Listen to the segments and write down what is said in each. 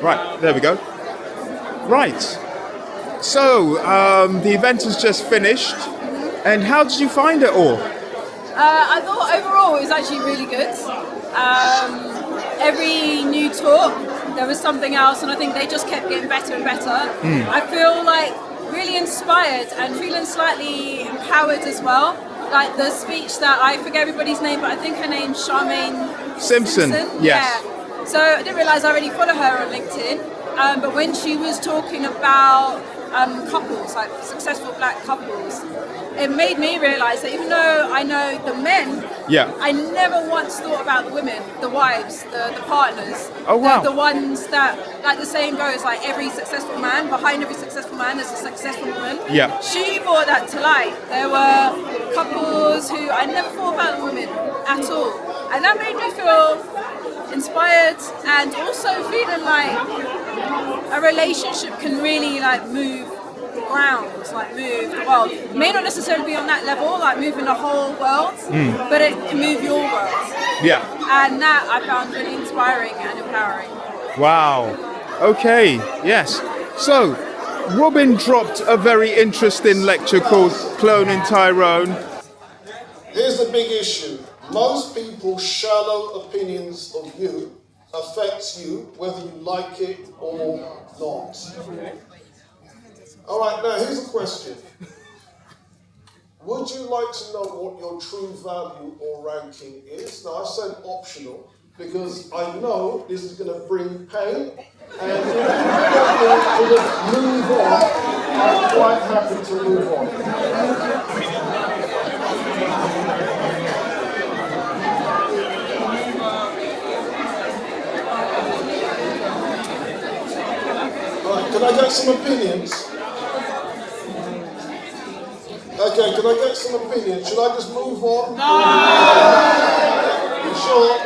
Right, there we go. Right. So, the event has just finished. And how did you find it all? I thought overall it was actually really good. Every new talk, there was something else, and I think they just kept getting better and better. I feel like really inspired and feeling slightly empowered as well. Like the speech that I forget everybody's name, but I think her name's Charmaine Simpson. Yes. Yeah. So I didn't realise I already follow her on LinkedIn. But when she was talking about couples, like successful black couples, it made me realise that even though I know the men, I never once thought about the women, the wives, the partners. Oh wow. The ones that, like the saying goes, like every successful man, behind every successful man there's a successful woman. Yeah. She brought that to light. There were couples who I never thought about the women at all. And that made me feel inspired and also feeling like a relationship can really like move grounds, like move the world. It may not necessarily be on that level, like moving the whole world, but it can move your world. Yeah. And that I found really inspiring and empowering. Wow. Okay. Yes. So, Robin dropped a very interesting lecture called Cloning Tyrone. Here's the big issue. Most people's shallow opinions of you affects you whether you like it or not. All right, now here's a question. Would you like to know what your true value or ranking is? Now I said optional because I know this is going to bring pain, and if you want me to move on, I'm quite happy to move on. Can I get some opinions? Okay, can I get some opinions? Should I just move on? No! You sure?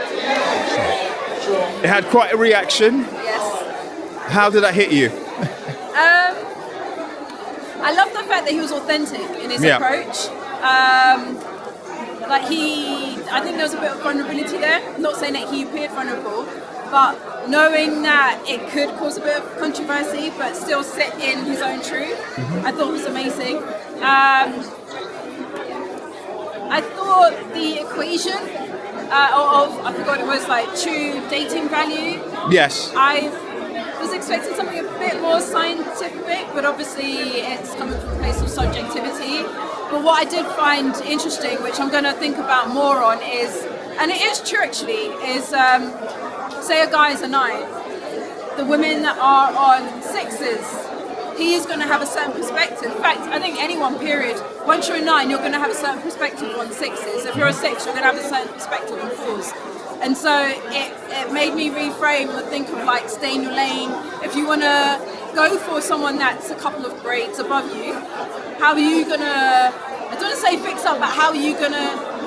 Sure. It had quite a reaction. Yes. How did that hit you? I love the fact that he was authentic in his approach. I think there was a bit of vulnerability there. I'm not saying that he appeared vulnerable, but knowing that it could cause a bit of controversy, but still sit in his own truth, I thought was amazing. I thought the equation of, I forgot it was like true dating value. Yes. I was expecting something a bit more scientific, but obviously it's coming from a place of subjectivity. But what I did find interesting, which I'm going to think about more on, is, and it is true actually, is say a guy is a 9, the women that are on 6s, he is going to have a certain perspective. In fact, I think anyone, period, once you're a 9, you're going to have a certain perspective on 6s. If you're a 6, you're going to have a certain perspective on 4s. And so it made me reframe and think of like stay in your lane. If you want to go for someone that's a couple of grades above you, how are you going to, I don't want to say fix up, but how are you going to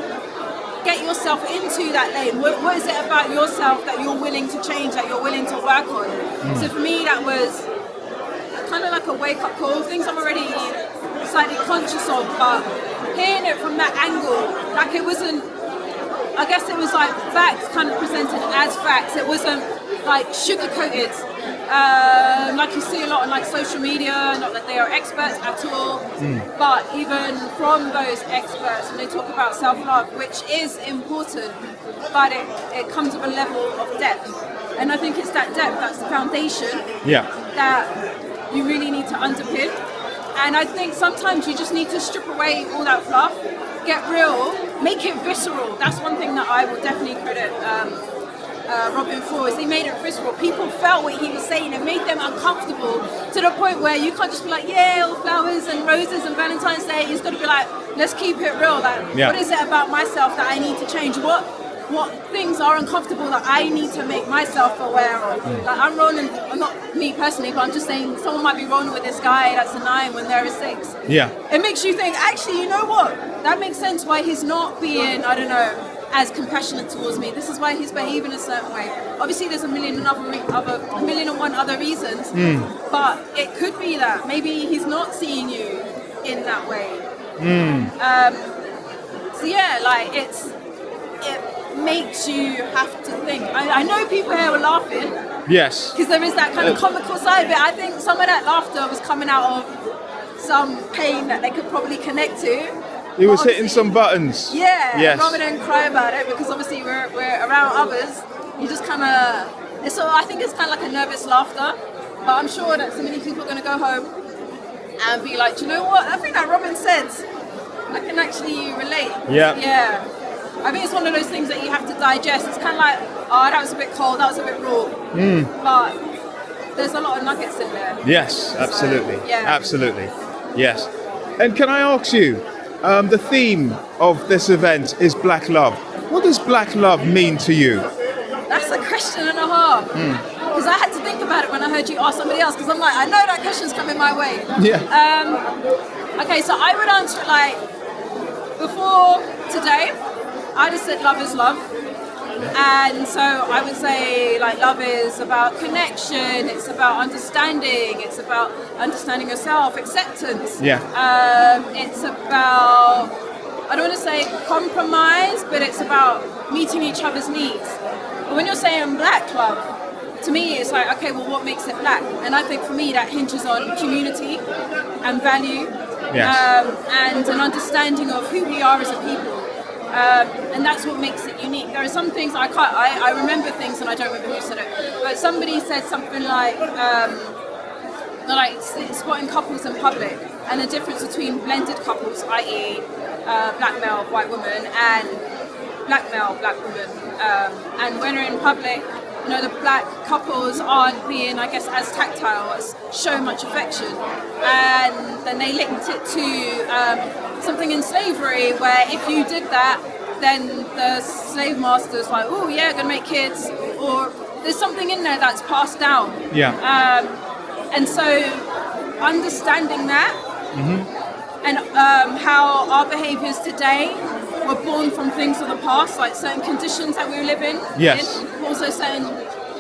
get yourself into that lane? What is it about yourself that you're willing to change, that you're willing to work on? So for me, that was kind of like a wake-up call, things I'm already slightly conscious of, but hearing it from that angle, like it wasn't, I guess it was like facts kind of presented as facts. It wasn't like sugar-coated, like you see a lot on like social media, not that they are experts at all, but even from those experts, when they talk about self-love, which is important, but it comes with a level of depth. And I think it's that depth, that's the foundation that you really need to underpin. And I think sometimes you just need to strip away all that fluff, get real, make it visceral. That's one thing that I will definitely credit Robin for, is he made it visceral. People felt what he was saying. It made them uncomfortable to the point where you can't just be like, yeah, all flowers and roses and Valentine's Day. It's got to be like, let's keep it real. Like, what is it about myself that I need to change? What things are uncomfortable that I need to make myself aware of? Like I'm rolling, not me personally, but I'm just saying someone might be rolling with this guy that's a 9 when they're a 6. Yeah. It makes you think, actually, you know what? That makes sense why he's not being, I don't know, as compassionate towards me. This is why he's behaving a certain way. Obviously, there's a million and one other reasons, but it could be that maybe he's not seeing you in that way. So yeah, like makes you have to think. I know people here were laughing Yes. because there is that kind of comical side, but I think some of that laughter was coming out of some pain that they could probably connect to. He was But hitting some buttons. yeah, Yes. rather than cry about it, because obviously we're around others, you just kind of. So I think it's kind of like a nervous laughter, but I'm sure that so many people are going to go home and be like, do you know what? I think that Robin said, I can actually relate. Yeah. Yeah. I think it's one of those things that you have to digest. It's kind of like, oh, that was a bit cold, that was a bit raw, but there's a lot of nuggets in there. Yes, absolutely. So, yeah. Absolutely. Yes. And can I ask you, the theme of this event is Black Love. What does Black Love mean to you? That's a question and a half. Because I had to think about it when I heard you ask somebody else. Because I'm like, I know that question's coming my way. Yeah. Okay, so I would answer it like, before today, I just said love is love. And so I would say like love is about connection, it's about understanding, it's about understanding yourself, acceptance. Yeah. It's about, I don't want to say compromise, but it's about meeting each other's needs. But when you're saying black love, to me it's like, okay, well what makes it black? And I think for me that hinges on community and value. Yes. And an understanding of who we are as a people. And that's what makes it unique. There are some things I remember things and I don't remember who said it, but somebody said something like spotting couples in public and the difference between blended couples, i.e. Black male, white woman, and black male, black woman. And when we're in public, you know, the black couples aren't being, I guess, as tactile, as show much affection. And then they linked it to something in slavery where if you did that, then the slave master's like, oh yeah, gonna make kids, or there's something in there that's passed down. Yeah. And so understanding that and how our behaviours today were born from things of the past, like certain conditions that we live in. Yes. But also certain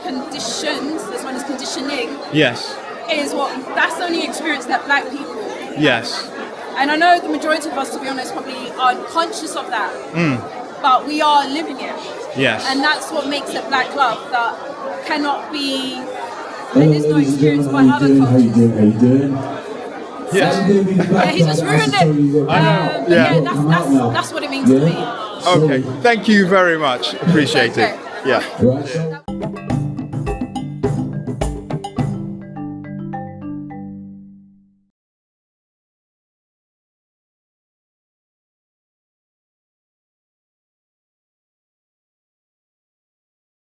conditions, this one is conditioning, Yes. That's the only experience that black people have. Yes. And I know the majority of us, to be honest, probably aren't conscious of that. But we are living it. Yes. And that's what makes it black love, that cannot be, it is not experienced by other cultures. Yes. Yeah, he just ruined it. Yeah. Yeah, that's what it means to me. Okay. Thank you very much. Appreciate it. Okay. Yeah. Right, so